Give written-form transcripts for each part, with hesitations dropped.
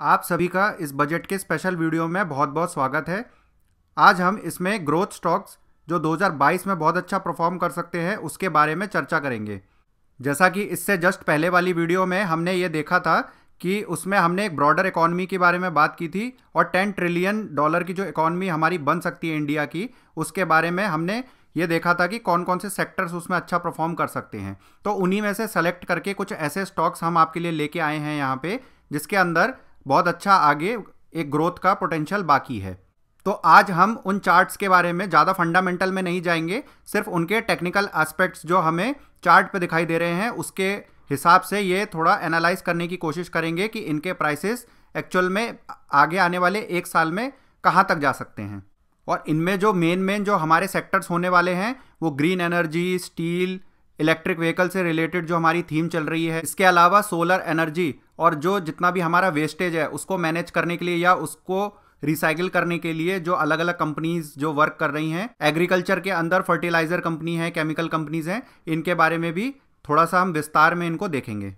आप सभी का इस बजट के स्पेशल वीडियो में बहुत बहुत स्वागत है। आज हम इसमें ग्रोथ स्टॉक्स जो 2022 में बहुत अच्छा परफॉर्म कर सकते हैं उसके बारे में चर्चा करेंगे। जैसा कि इससे जस्ट पहले वाली वीडियो में हमने ये देखा था कि उसमें हमने एक ब्रॉडर इकॉनमी के बारे में बात की थी और $10 ट्रिलियन की जो इकॉनमी हमारी बन सकती है इंडिया की, उसके बारे में हमने ये देखा था कि कौन कौन से सेक्टर्स उसमें अच्छा परफॉर्म कर सकते हैं। तो उन्हीं में से सेलेक्ट करके कुछ ऐसे स्टॉक्स हम आपके लिए लेके आए हैं यहाँ पे, जिसके अंदर बहुत अच्छा आगे एक ग्रोथ का पोटेंशियल बाकी है। तो आज हम उन चार्ट्स के बारे में ज़्यादा फंडामेंटल में नहीं जाएंगे, सिर्फ उनके टेक्निकल एस्पेक्ट्स जो हमें चार्ट पे दिखाई दे रहे हैं उसके हिसाब से ये थोड़ा एनालाइज करने की कोशिश करेंगे कि इनके प्राइसेस एक्चुअल में आगे आने वाले एक साल में कहाँ तक जा सकते हैं। और इनमें जो मेन जो हमारे सेक्टर्स होने वाले हैं वो green energy, steel, electric vehicle से रिलेटेड जो हमारी थीम चल रही है, इसके अलावा सोलर एनर्जी और जो जितना भी हमारा वेस्टेज है उसको मैनेज करने के लिए या उसको रिसाइकिल करने के लिए जो अलग अलग कंपनीज जो वर्क कर रही हैं, एग्रीकल्चर के अंदर फर्टिलाइजर कंपनी है, केमिकल कंपनीज हैं, इनके बारे में भी थोड़ा सा हम विस्तार में इनको देखेंगे।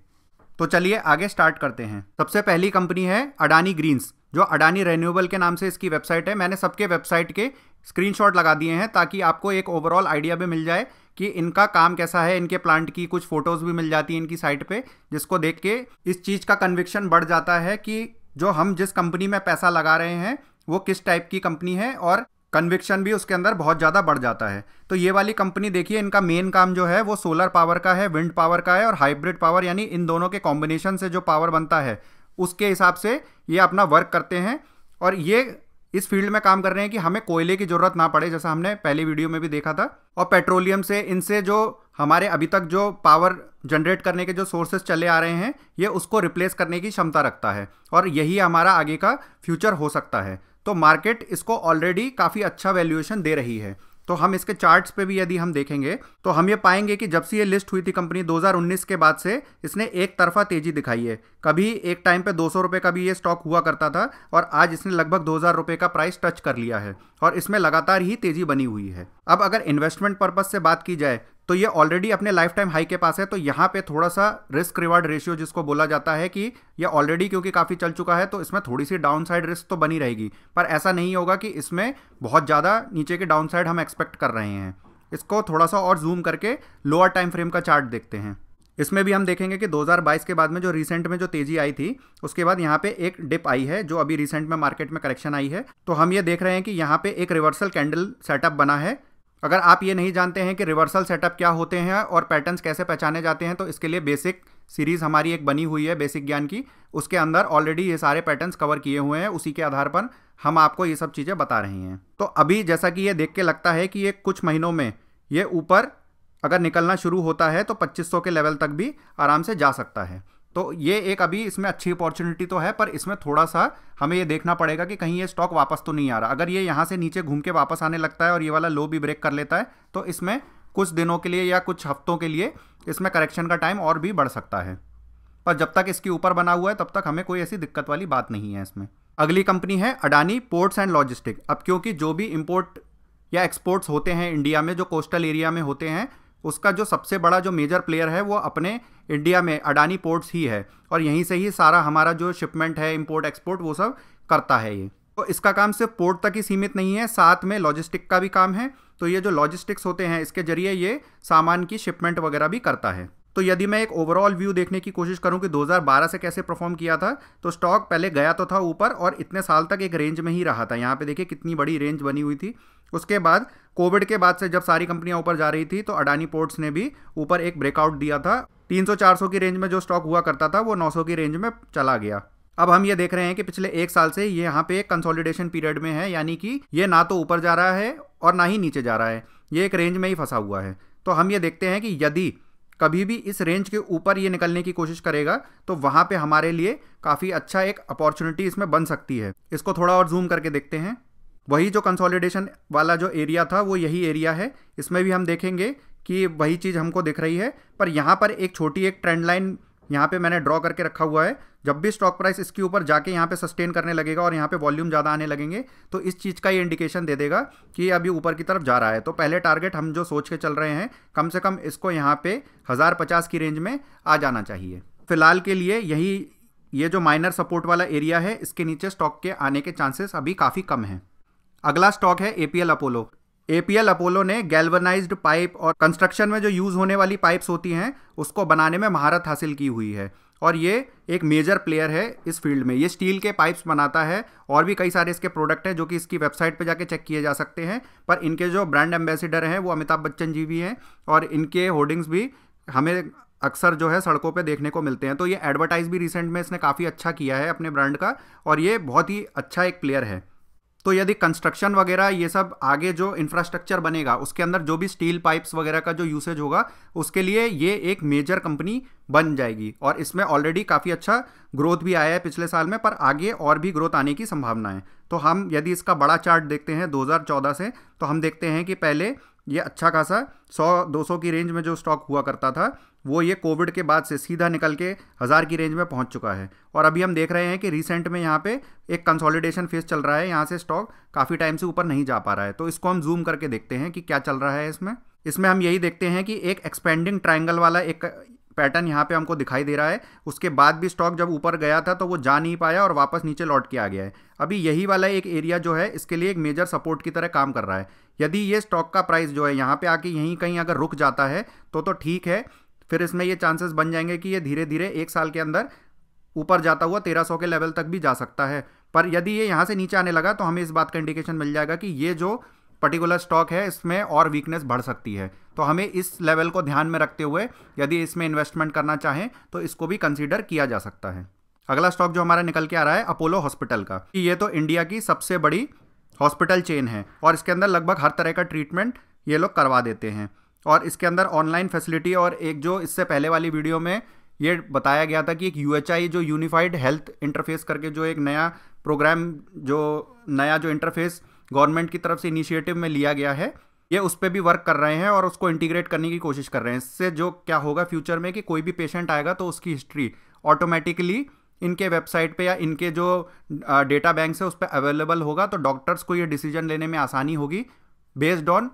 तो चलिए आगे स्टार्ट करते हैं। सबसे पहली कंपनी है अडानी ग्रीन्स, जो अडानी रिन्यूएबल के नाम से इसकी वेबसाइट है। मैंने सबके वेबसाइट के स्क्रीनशॉट लगा दिए हैं ताकि आपको एक ओवरऑल आइडिया भी मिल जाए कि इनका काम कैसा है। इनके प्लांट की कुछ फोटोज भी मिल जाती हैं इनकी साइट पे, जिसको देख के इस चीज़ का कन्विक्शन बढ़ जाता है कि जो हम जिस कंपनी में पैसा लगा रहे हैं वो किस टाइप की कंपनी है, और कन्विक्शन भी उसके अंदर बहुत ज़्यादा बढ़ जाता है। तो ये वाली कंपनी देखिए, इनका मेन काम जो है वो सोलर पावर का है, विंड पावर का है और हाइब्रिड पावर, यानी इन दोनों के कॉम्बिनेशन से जो पावर बनता है उसके हिसाब से ये अपना वर्क करते हैं। और ये इस फील्ड में काम कर रहे हैं कि हमें कोयले की जरूरत ना पड़े, जैसा हमने पहली वीडियो में भी देखा था। और पेट्रोलियम से, इनसे जो हमारे अभी तक जो पावर जनरेट करने के जो सोर्सेज चले आ रहे हैं, ये उसको रिप्लेस करने की क्षमता रखता है और यही हमारा आगे का फ्यूचर हो सकता है। तो मार्केट इसको ऑलरेडी काफ़ी अच्छा वैल्यूएशन दे रही है। तो हम इसके चार्ट्स पे भी यदि हम देखेंगे तो हम ये पाएंगे कि जब से ये लिस्ट हुई थी कंपनी 2019 के बाद से इसने एक तरफा तेजी दिखाई है। कभी एक टाइम पे 200 रुपये का भी ये स्टॉक हुआ करता था और आज इसने लगभग 2000 रुपये का प्राइस टच कर लिया है और इसमें लगातार ही तेजी बनी हुई है। अब अगर इन्वेस्टमेंट पर्पज से बात की जाए तो ये ऑलरेडी अपने लाइफ टाइम हाई के पास है। तो यहाँ पे थोड़ा सा रिस्क रिवार्ड रेशियो जिसको बोला जाता है कि ये ऑलरेडी क्योंकि काफ़ी चल चुका है तो इसमें थोड़ी सी डाउन साइड रिस्क तो बनी रहेगी, पर ऐसा नहीं होगा कि इसमें बहुत ज़्यादा नीचे के डाउन साइड हम एक्सपेक्ट कर रहे हैं। इसको थोड़ा सा और जूम करके लोअर टाइम फ्रेम का चार्ट देखते हैं। इसमें भी हम देखेंगे कि 2022 के बाद में जो रिसेंट में जो तेजी आई थी उसके बाद यहाँ पे एक डिप आई है जो अभी रिसेंट में मार्केट में करेक्शन आई है। तो हम ये देख रहे हैं कि यहाँ पे एक रिवर्सल कैंडल सेटअप बना है। अगर आप ये नहीं जानते हैं कि रिवर्सल सेटअप क्या होते हैं और पैटर्न्स कैसे पहचाने जाते हैं तो इसके लिए बेसिक सीरीज़ हमारी एक बनी हुई है बेसिक ज्ञान की, उसके अंदर ऑलरेडी ये सारे पैटर्न्स कवर किए हुए हैं। उसी के आधार पर हम आपको ये सब चीज़ें बता रहे हैं। तो अभी जैसा कि ये देख के लगता है कि ये कुछ महीनों में ये ऊपर अगर निकलना शुरू होता है तो 2500 के लेवल तक भी आराम से जा सकता है। तो ये एक अभी इसमें अच्छी अपॉर्चुनिटी तो है, पर इसमें थोड़ा सा हमें ये देखना पड़ेगा कि कहीं ये स्टॉक वापस तो नहीं आ रहा। अगर ये यहाँ से नीचे घूम के वापस आने लगता है और ये वाला लो भी ब्रेक कर लेता है तो इसमें कुछ दिनों के लिए या कुछ हफ्तों के लिए इसमें करेक्शन का टाइम और भी बढ़ सकता है, पर जब तक इसके ऊपर बना हुआ है तब तक हमें कोई ऐसी दिक्कत वाली बात नहीं है इसमें। अगली कंपनी है अडानी पोर्ट्स एंड लॉजिस्टिक। अब क्योंकि जो भी इम्पोर्ट या एक्सपोर्ट्स होते हैं इंडिया में, जो कोस्टल एरिया में होते हैं, उसका जो सबसे बड़ा जो मेजर प्लेयर है वो अपने इंडिया में अडानी पोर्ट्स ही है और यहीं से ही सारा हमारा जो शिपमेंट है, इंपोर्ट एक्सपोर्ट, वो सब करता है ये। तो इसका काम सिर्फ पोर्ट तक ही सीमित नहीं है, साथ में लॉजिस्टिक का भी काम है। तो ये जो लॉजिस्टिक्स होते हैं इसके जरिए ये सामान की शिपमेंट वगैरह भी करता है। तो यदि मैं एक ओवरऑल व्यू देखने की कोशिश करूं कि 2012 से कैसे परफॉर्म किया था, तो स्टॉक पहले गया तो था ऊपर और इतने साल तक एक रेंज में ही रहा था। यहाँ पे देखिए कितनी बड़ी रेंज बनी हुई थी। उसके बाद कोविड के बाद से जब सारी कंपनियां ऊपर जा रही थी तो अडानी पोर्ट्स ने भी ऊपर एक ब्रेकआउट दिया था। 300-400 की रेंज में जो स्टॉक हुआ करता था वो 900 की रेंज में चला गया। अब हम ये देख रहे हैं कि पिछले एक साल से ये यहाँ पे एक कंसोलिडेशन पीरियड में है, यानी कि ये ना तो ऊपर जा रहा है और ना ही नीचे जा रहा है, ये एक रेंज में ही फंसा हुआ है। तो हम ये देखते हैं कि यदि कभी भी इस रेंज के ऊपर ये निकलने की कोशिश करेगा तो वहाँ पे हमारे लिए काफ़ी अच्छा एक अपॉर्चुनिटी इसमें बन सकती है। इसको थोड़ा और जूम करके देखते हैं। वही जो कंसोलिडेशन वाला जो एरिया था वो यही एरिया है। इसमें भी हम देखेंगे कि वही चीज़ हमको दिख रही है, पर यहाँ पर एक छोटी एक ट्रेंड लाइन यहाँ पे मैंने ड्रॉ करके रखा हुआ है। जब भी स्टॉक प्राइस इसके ऊपर जाके यहाँ पे सस्टेन करने लगेगा और यहाँ पे वॉल्यूम ज़्यादा आने लगेंगे तो इस चीज़ का ये इंडिकेशन दे देगा कि ये अभी ऊपर की तरफ जा रहा है। तो पहले टारगेट हम जो सोच के चल रहे हैं, कम से कम इसको यहाँ पे 1050 की रेंज में आ जाना चाहिए। फिलहाल के लिए यही ये जो माइनर सपोर्ट वाला एरिया है, इसके नीचे स्टॉक के आने के चांसेस अभी काफ़ी कम हैं। अगला स्टॉक है एपीएल अपोलो। एपीएल अपोलो ने गैल्वनाइज्ड पाइप और कंस्ट्रक्शन में जो यूज़ होने वाली पाइप्स होती हैं उसको बनाने में महारत हासिल की हुई है और ये एक मेजर प्लेयर है इस फील्ड में। ये स्टील के पाइप्स बनाता है और भी कई सारे इसके प्रोडक्ट हैं जो कि इसकी वेबसाइट पे जाके चेक किए जा सकते हैं। पर इनके जो ब्रांड एम्बेसडर हैं वो अमिताभ बच्चन जी भी हैं और इनके होर्डिंग्स भी हमें अक्सर जो है सड़कों पे देखने को मिलते हैं। तो ये एडवर्टाइज भी रिसेंट में इसने काफ़ी अच्छा किया है अपने ब्रांड का और ये बहुत ही अच्छा एक प्लेयर है। तो यदि कंस्ट्रक्शन वगैरह ये सब आगे जो इंफ्रास्ट्रक्चर बनेगा उसके अंदर जो भी स्टील पाइप्स वगैरह का जो यूसेज होगा उसके लिए ये एक मेजर कंपनी बन जाएगी और इसमें ऑलरेडी काफ़ी अच्छा ग्रोथ भी आया है पिछले साल में, पर आगे और भी ग्रोथ आने की संभावना है। तो हम यदि इसका बड़ा चार्ट देखते हैं 2014 से, तो हम देखते हैं कि पहले ये अच्छा खासा 100-200 की रेंज में जो स्टॉक हुआ करता था वो ये कोविड के बाद से सीधा निकल के 1000 की रेंज में पहुंच चुका है। और अभी हम देख रहे हैं कि रिसेंट में यहाँ पे एक कंसोलिडेशन फेज चल रहा है, यहाँ से स्टॉक काफ़ी टाइम से ऊपर नहीं जा पा रहा है। तो इसको हम जूम करके देखते हैं कि क्या चल रहा है इसमें हम यही देखते हैं कि एक एक्सपेंडिंग ट्रायंगल वाला एक पैटर्न यहाँ पे हमको दिखाई दे रहा है। उसके बाद भी स्टॉक जब ऊपर गया था तो वो जा नहीं पाया और वापस नीचे लौट के आ गया है। अभी यही वाला एक एरिया जो है इसके लिए एक मेजर सपोर्ट की तरह काम कर रहा है। यदि ये स्टॉक का प्राइस जो है यहाँ पे आके यहीं कहीं अगर रुक जाता है तो ठीक है, फिर इसमें ये चांसेस बन जाएंगे कि ये धीरे धीरे एक साल के अंदर ऊपर जाता हुआ 1300 के लेवल तक भी जा सकता है। पर यदि ये यहाँ से नीचे आने लगा तो हमें इस बात का इंडिकेशन मिल जाएगा कि ये जो पर्टिकुलर स्टॉक है इसमें और वीकनेस बढ़ सकती है। तो हमें इस लेवल को ध्यान में रखते हुए यदि इसमें इन्वेस्टमेंट करना चाहें तो इसको भी कंसीडर किया जा सकता है। अगला स्टॉक जो हमारा निकल के आ रहा है अपोलो हॉस्पिटल का। ये तो इंडिया की सबसे बड़ी हॉस्पिटल चेन है और इसके अंदर लगभग हर तरह का ट्रीटमेंट ये लोग करवा देते हैं और इसके अंदर ऑनलाइन फैसिलिटी और एक जो इससे पहले वाली वीडियो में ये बताया गया था कि एक यूएचआई जो यूनिफाइड हेल्थ इंटरफेस करके जो एक नया प्रोग्राम जो इंटरफेस गवर्नमेंट की तरफ से इनिशिएटिव में लिया गया है, ये उस पर भी वर्क कर रहे हैं और उसको इंटीग्रेट करने की कोशिश कर रहे हैं। इससे जो क्या होगा फ्यूचर में कि कोई भी पेशेंट आएगा तो उसकी हिस्ट्री ऑटोमेटिकली इनके वेबसाइट पे या इनके जो डेटा बैंक है उस पर अवेलेबल होगा। तो डॉक्टर्स को ये डिसीजन लेने में आसानी होगी बेस्ड ऑन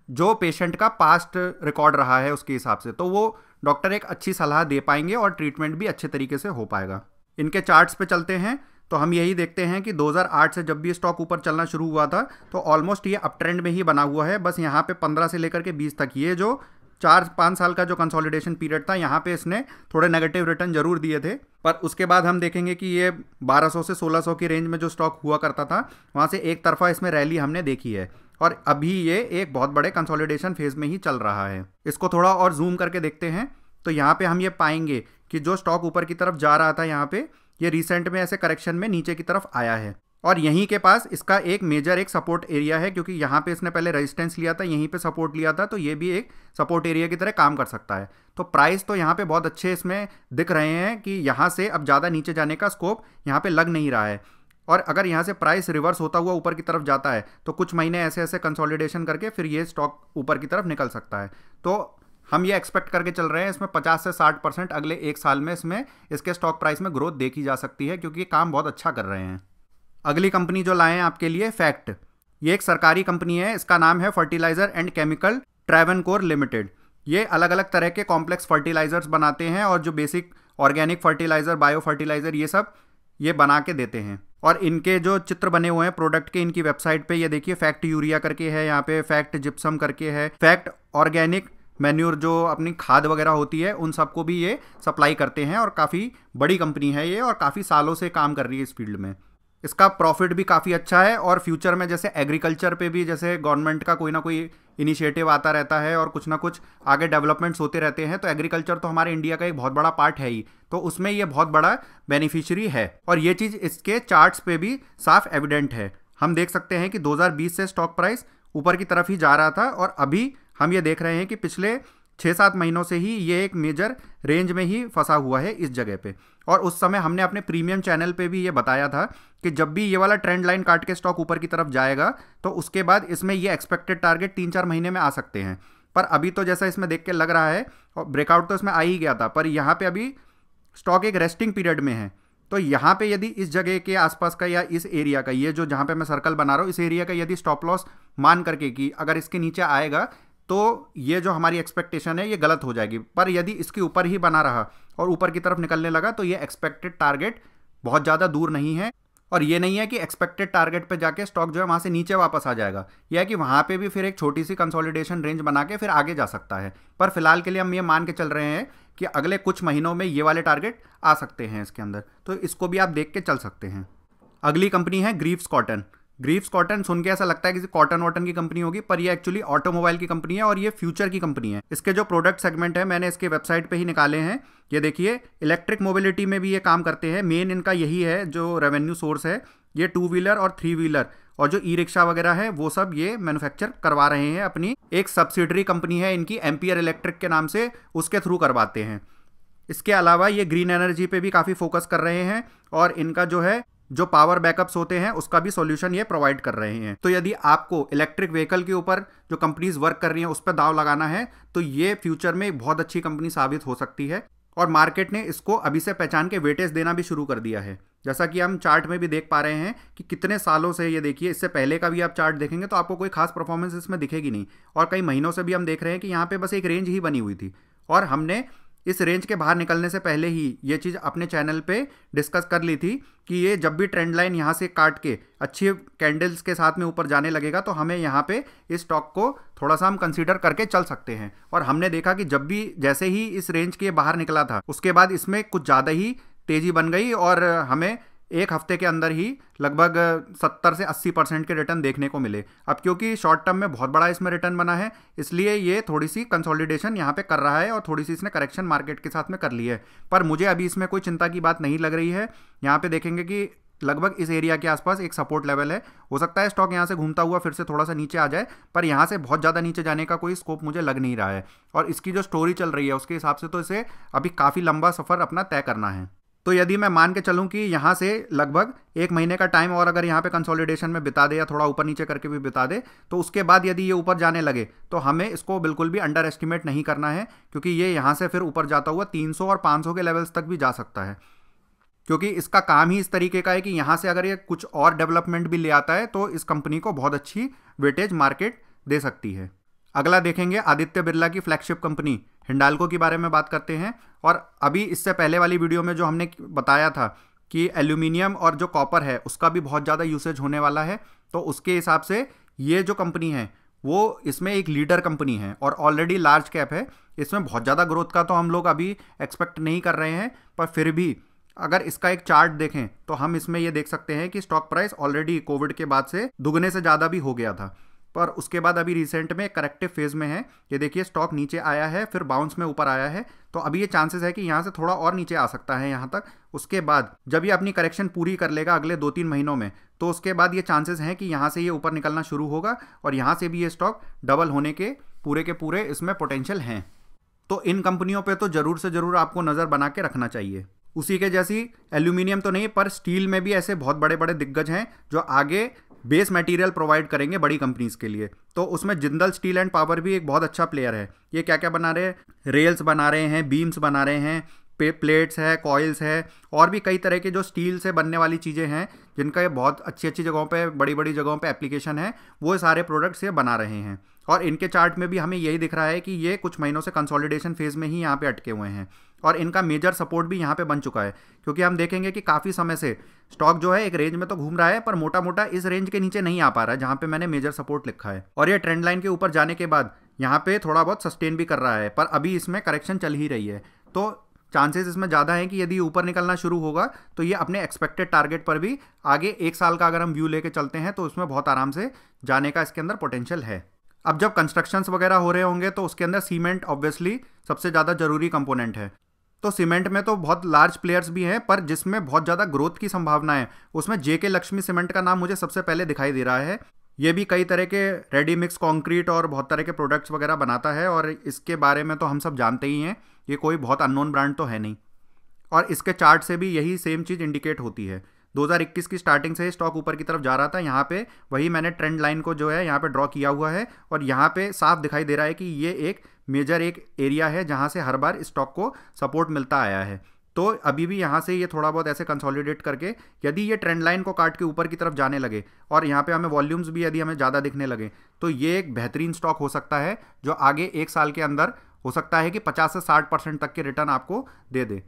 जो पेशेंट का पास्ट रिकॉर्ड रहा है उसके हिसाब से। तो वो डॉक्टर एक अच्छी सलाह दे पाएंगे और ट्रीटमेंट भी अच्छे तरीके से हो पाएगा। इनके चार्ट्स पे चलते हैं तो हम यही देखते हैं कि 2008 से जब भी स्टॉक ऊपर चलना शुरू हुआ था तो ऑलमोस्ट ये अप ट्रेंड में ही बना हुआ है। बस यहाँ पे 15 से लेकर के 20 तक ये जो 4-5 साल का जो कंसोलिडेशन पीरियड था यहाँ पे इसने थोड़े नेगेटिव रिटर्न जरूर दिए थे, पर उसके बाद हम देखेंगे कि ये 1200 से 1600 की रेंज में जो स्टॉक हुआ करता था वहाँ से एक तरफा इसमें रैली हमने देखी है और अभी ये एक बहुत बड़े कंसोलिडेशन फेज में ही चल रहा है। इसको थोड़ा और जूम करके देखते हैं तो यहाँ पे हम ये पाएंगे कि जो स्टॉक ऊपर की तरफ जा रहा था यहाँ पे ये रिसेंट में ऐसे करेक्शन में नीचे की तरफ आया है और यहीं के पास इसका एक मेजर एक सपोर्ट एरिया है, क्योंकि यहाँ पे इसने पहले रेजिस्टेंस लिया था, यहीं पे सपोर्ट लिया था, तो ये भी एक सपोर्ट एरिया की तरह काम कर सकता है। तो प्राइस तो यहाँ पे बहुत अच्छे इसमें दिख रहे हैं कि यहाँ से अब ज़्यादा नीचे जाने का स्कोप यहाँ पे लग नहीं रहा है और अगर यहाँ से प्राइस रिवर्स होता हुआ ऊपर की तरफ जाता है तो कुछ महीने ऐसे ऐसे कंसोलिडेशन करके फिर ये स्टॉक ऊपर की तरफ निकल सकता है। तो हम ये एक्सपेक्ट करके चल रहे हैं इसमें 50 से 60% अगले एक साल में इसमें इसके स्टॉक प्राइस में ग्रोथ देखी जा सकती है, क्योंकि ये काम बहुत अच्छा कर रहे हैं। अगली कंपनी जो लाए हैं आपके लिए फैक्ट। ये एक सरकारी कंपनी है, इसका नाम है fertiliser and chemical Travancore limited. ये अलग अलग तरह के कॉम्प्लेक्स फर्टिलाइजर्स बनाते हैं और जो basic organic fertiliser, bio fertiliser ये सब ये बना के देते हैं। और इनके जो चित्र बने हुए हैं प्रोडक्ट के, इनकी वेबसाइट पे ये देखिए फैक्ट यूरिया करके है, यहाँ पे फैक्ट जिप्सम करके है, फैक्ट ऑर्गेनिक मैन्योर जो अपनी खाद वगैरह होती है उन सबको भी ये सप्लाई करते हैं और काफ़ी बड़ी कंपनी है ये और काफ़ी सालों से काम कर रही है इस फील्ड में। इसका प्रॉफिट भी काफ़ी अच्छा है और फ्यूचर में जैसे एग्रीकल्चर पे भी जैसे गवर्नमेंट का कोई ना कोई इनिशिएटिव आता रहता है और कुछ ना कुछ आगे डेवलपमेंट्स होते रहते हैं, तो एग्रीकल्चर तो हमारे इंडिया का एक बहुत बड़ा पार्ट है ही, तो उसमें ये बहुत बड़ा बेनिफिशियरी है और ये चीज़ इसके चार्ट्स पे भी साफ एविडेंट है। हम देख सकते हैं कि 2020 से स्टॉक प्राइस ऊपर की तरफ ही जा रहा था और अभी हम ये देख रहे हैं कि पिछले 6-7 महीनों से ही ये एक मेजर रेंज में ही फंसा हुआ है इस जगह पे। और उस समय हमने अपने प्रीमियम चैनल पे भी ये बताया था कि जब भी ये वाला ट्रेंड लाइन काट के स्टॉक ऊपर की तरफ जाएगा तो उसके बाद इसमें ये एक्सपेक्टेड टारगेट 3-4 महीने में आ सकते हैं। पर अभी तो जैसा इसमें देख के लग रहा है, और ब्रेकआउट तो इसमें आ ही गया था, पर यहाँ पे अभी स्टॉक एक रेस्टिंग पीरियड में है। तो यहाँ पे यदि इस जगह के आसपास का या इस एरिया का, ये जो जहाँ पे मैं सर्कल बना रहा हूँ, इस एरिया का यदि स्टॉप लॉस मान करके कि अगर इसके नीचे आएगा तो ये जो हमारी एक्सपेक्टेशन है ये गलत हो जाएगी। पर यदि इसके ऊपर ही बना रहा और ऊपर की तरफ निकलने लगा तो ये एक्सपेक्टेड टारगेट बहुत ज़्यादा दूर नहीं है। और ये नहीं है कि एक्सपेक्टेड टारगेट पे जाके स्टॉक जो है वहाँ से नीचे वापस आ जाएगा, यह है कि वहाँ पे भी फिर एक छोटी सी कंसोलिडेशन रेंज बना के फिर आगे जा सकता है। पर फिलहाल के लिए हम ये मान के चल रहे हैं कि अगले कुछ महीनों में ये वाले टारगेट आ सकते हैं इसके अंदर, तो इसको भी आप देख के चल सकते हैं। अगली कंपनी है ग्रीव्स कॉटन। ग्रीव्स कॉटन सुन के ऐसा लगता है किसी कॉटन वॉटन की कंपनी होगी, पर ये एक्चुअली ऑटोमोबाइल की कंपनी है और ये फ्यूचर की कंपनी है। इसके जो प्रोडक्ट सेगमेंट है मैंने इसके वेबसाइट पे ही निकाले हैं। ये देखिए, इलेक्ट्रिक मोबिलिटी में भी ये काम करते हैं। मेन इनका यही है जो रेवेन्यू सोर्स है। ये 2 व्हीलर और 3 व्हीलर और जो ई रिक्शा वगैरह है वो सब ये मैन्युफैक्चर करवा रहे हैं। अपनी एक सब्सिडरी कंपनी है इनकी एम्पियर इलेक्ट्रिक के नाम से, उसके थ्रू करवाते हैं। इसके अलावा ये ग्रीन एनर्जी पे भी काफ़ी फोकस कर रहे हैं और इनका जो है जो पावर बैकअप्स होते हैं उसका भी सॉल्यूशन ये प्रोवाइड कर रहे हैं। तो यदि आपको इलेक्ट्रिक व्हीकल के ऊपर जो कंपनीज वर्क कर रही हैं उस पर दांव लगाना है तो ये फ्यूचर में बहुत अच्छी कंपनी साबित हो सकती है। और मार्केट ने इसको अभी से पहचान के वेटेज देना भी शुरू कर दिया है, जैसा कि हम चार्ट में भी देख पा रहे हैं कि कितने सालों से ये देखिए, इससे पहले का भी आप चार्ट देखेंगे तो आपको कोई खास परफॉर्मेंस इसमें दिखेगी नहीं। और कई महीनों से भी हम देख रहे हैं कि यहाँ पे बस एक रेंज ही बनी हुई थी और हमने इस रेंज के बाहर निकलने से पहले ही ये चीज़ अपने चैनल पे डिस्कस कर ली थी कि ये जब भी ट्रेंड लाइन यहाँ से काट के अच्छी कैंडल्स के साथ में ऊपर जाने लगेगा तो हमें यहाँ पे इस स्टॉक को थोड़ा सा हम कंसीडर करके चल सकते हैं। और हमने देखा कि जब भी जैसे ही इस रेंज के बाहर निकला था उसके बाद इसमें कुछ ज़्यादा ही तेज़ी बन गई और हमें एक हफ्ते के अंदर ही लगभग 70 से 80% के रिटर्न देखने को मिले। अब क्योंकि शॉर्ट टर्म में बहुत बड़ा इसमें रिटर्न बना है इसलिए ये थोड़ी सी कंसोलिडेशन यहाँ पे कर रहा है और थोड़ी सी इसने करेक्शन मार्केट के साथ में कर ली है। पर मुझे अभी इसमें कोई चिंता की बात नहीं लग रही है। यहाँ पे देखेंगे कि लगभग इस एरिया के आसपास एक सपोर्ट लेवल है। हो सकता है स्टॉक यहाँ से घूमता हुआ फिर से थोड़ा सा नीचे आ जाए, पर यहाँ से बहुत ज़्यादा नीचे जाने का कोई स्कोप मुझे लग नहीं रहा है। और इसकी जो स्टोरी चल रही है उसके हिसाब से तो इसे अभी काफ़ी लंबा सफ़र अपना तय करना है। तो यदि मैं मान के चलूं कि यहाँ से लगभग 1 महीने का टाइम और अगर यहाँ पे कंसोलिडेशन में बिता दे या थोड़ा ऊपर नीचे करके भी बिता दे तो उसके बाद यदि ये ऊपर जाने लगे तो हमें इसको बिल्कुल भी अंडर एस्टिमेट नहीं करना है, क्योंकि ये यहाँ से फिर ऊपर जाता हुआ 300 और 500 के लेवल्स तक भी जा सकता है। क्योंकि इसका काम ही इस तरीके का है कि यहाँ से अगर ये कुछ और डेवलपमेंट भी ले आता है तो इस कंपनी को बहुत अच्छी वेटेज मार्केट दे सकती है। अगला देखेंगे आदित्य बिरला की फ्लैगशिप कंपनी हिंडाल्को के बारे में बात करते हैं। और अभी इससे पहले वाली वीडियो में जो हमने बताया था कि एल्यूमिनियम और जो कॉपर है उसका भी बहुत ज़्यादा यूसेज होने वाला है, तो उसके हिसाब से ये जो कंपनी है वो इसमें एक लीडर कंपनी है और ऑलरेडी लार्ज कैप है। इसमें बहुत ज़्यादा ग्रोथ का तो हम लोग अभी एक्सपेक्ट नहीं कर रहे हैं, पर फिर भी अगर इसका एक चार्ट देखें तो हम इसमें ये देख सकते हैं कि स्टॉक प्राइस ऑलरेडी कोविड के बाद से दुगने से ज़्यादा भी हो गया था, पर उसके बाद अभी रिसेंट में करेक्टिव फेज में है। ये देखिए स्टॉक नीचे आया है फिर बाउंस में ऊपर आया है, तो अभी ये चांसेस है कि यहाँ से थोड़ा और नीचे आ सकता है यहाँ तक। उसके बाद जब ये अपनी करेक्शन पूरी कर लेगा अगले 2-3 महीनों में तो उसके बाद ये चांसेस हैं कि यहाँ से ये ऊपर निकलना शुरू होगा और यहाँ से भी ये स्टॉक डबल होने के पूरे इसमें पोटेंशियल हैं। तो इन कंपनियों पर तो ज़रूर से ज़रूर आपको नज़र बना के रखना चाहिए। उसी के जैसी एल्यूमिनियम तो नहीं, पर स्टील में भी ऐसे बहुत बड़े बड़े दिग्गज हैं जो आगे बेस मटेरियल प्रोवाइड करेंगे बड़ी कंपनीज के लिए। तो उसमें जिंदल स्टील एंड पावर भी एक बहुत अच्छा प्लेयर है। ये क्या क्या बना रहे हैं, रेल्स बना रहे हैं, बीम्स बना रहे हैं, प्लेट्स है, कॉइल्स है और भी कई तरह के जो स्टील से बनने वाली चीज़ें हैं जिनका ये बहुत अच्छी अच्छी जगहों पे बड़ी बड़ी जगहों पे एप्लीकेशन है, वो सारे प्रोडक्ट्स ये बना रहे हैं। और इनके चार्ट में भी हमें यही दिख रहा है कि ये कुछ महीनों से कंसोलिडेशन फेज में ही यहाँ पे अटके हुए हैं और इनका मेजर सपोर्ट भी यहाँ पे बन चुका है। क्योंकि हम देखेंगे कि काफ़ी समय से स्टॉक जो है एक रेंज में तो घूम रहा है पर मोटा मोटा इस रेंज के नीचे नहीं आ पा रहा है जहाँ पे मैंने मेजर सपोर्ट लिखा है। और ये ट्रेंड लाइन के ऊपर जाने के बाद यहाँ पे थोड़ा बहुत सस्टेन भी कर रहा है, पर अभी इसमें करेक्शन चल ही रही है। तो चांसेस इसमें ज़्यादा है कि यदि ऊपर निकलना शुरू होगा तो ये अपने एक्सपेक्टेड टारगेट पर भी आगे 1 साल का अगर हम व्यू लेके चलते हैं तो उसमें बहुत आराम से जाने का इसके अंदर पोटेंशियल है। अब जब कंस्ट्रक्शंस वगैरह हो रहे होंगे तो उसके अंदर सीमेंट ऑब्वियसली सबसे ज़्यादा जरूरी कंपोनेंट है। तो सीमेंट में तो बहुत लार्ज प्लेयर्स भी हैं, पर जिसमें बहुत ज़्यादा ग्रोथ की संभावना है उसमें जेके लक्ष्मी सीमेंट का नाम मुझे सबसे पहले दिखाई दे रहा है। ये भी कई तरह के रेडी मिक्स कंक्रीट और बहुत तरह के प्रोडक्ट्स वगैरह बनाता है और इसके बारे में तो हम सब जानते ही हैं, ये कोई बहुत अननोन ब्रांड तो है नहीं। और इसके चार्ट से भी यही सेम चीज़ इंडिकेट होती है। 2021 की स्टार्टिंग से स्टॉक ऊपर की तरफ जा रहा था, यहाँ पे वही मैंने ट्रेंड लाइन को जो है यहाँ पे ड्रॉ किया हुआ है और यहाँ पे साफ दिखाई दे रहा है कि ये एक मेजर एक एरिया है जहाँ से हर बार स्टॉक को सपोर्ट मिलता आया है। तो अभी भी यहाँ से ये थोड़ा बहुत ऐसे कंसोलिडेट करके यदि ये ट्रेंड लाइन को काट के ऊपर की तरफ जाने लगे और यहाँ पे हमें वॉल्यूम्स भी यदि हमें ज़्यादा दिखने लगे तो ये एक बेहतरीन स्टॉक हो सकता है जो आगे 1 साल के अंदर हो सकता है कि 50 से 60% तक के रिटर्न आपको दे दे।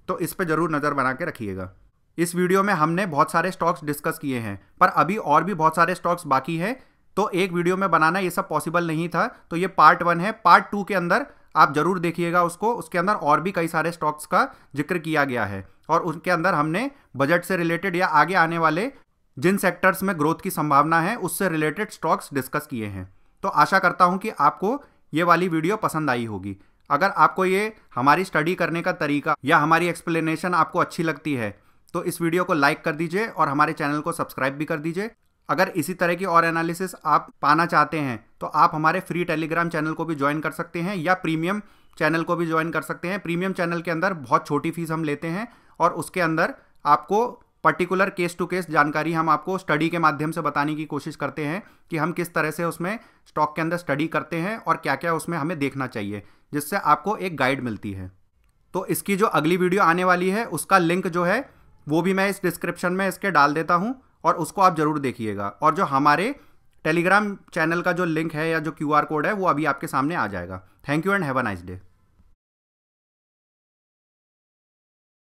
तो इस पर ज़रूर नज़र बना के रखिएगा। इस वीडियो में हमने बहुत सारे स्टॉक्स डिस्कस किए हैं, पर अभी और भी बहुत सारे स्टॉक्स बाकी है, तो एक वीडियो में बनाना ये सब पॉसिबल नहीं था। तो ये पार्ट 1 है। पार्ट 2 के अंदर आप जरूर देखिएगा उसको, उसके अंदर और भी कई सारे स्टॉक्स का जिक्र किया गया है और उनके अंदर हमने बजट से रिलेटेड या आगे आने वाले जिन सेक्टर्स में ग्रोथ की संभावना है उससे रिलेटेड स्टॉक्स डिस्कस किए हैं। तो आशा करता हूं कि आपको ये वाली वीडियो पसंद आई होगी। अगर आपको ये हमारी स्टडी करने का तरीका या हमारी एक्सप्लेनेशन आपको अच्छी लगती है तो इस वीडियो को लाइक कर दीजिए और हमारे चैनल को सब्सक्राइब भी कर दीजिए। अगर इसी तरह की और एनालिसिस आप पाना चाहते हैं तो आप हमारे फ्री टेलीग्राम चैनल को भी ज्वाइन कर सकते हैं या प्रीमियम चैनल को भी ज्वाइन कर सकते हैं। प्रीमियम चैनल के अंदर बहुत छोटी फीस हम लेते हैं और उसके अंदर आपको पर्टिकुलर केस टू केस जानकारी हम आपको स्टडी के माध्यम से बताने की कोशिश करते हैं कि हम किस तरह से उसमें स्टॉक के अंदर स्टडी करते हैं और क्या क्या उसमें हमें देखना चाहिए, जिससे आपको एक गाइड मिलती है। तो इसकी जो अगली वीडियो आने वाली है उसका लिंक जो है वो भी मैं इस डिस्क्रिप्शन में इसके डाल देता हूं और उसको आप जरूर देखिएगा। और जो हमारे टेलीग्राम चैनल का जो लिंक है या जो QR कोड है वो अभी आपके सामने आ जाएगा। Thank you and have a nice day.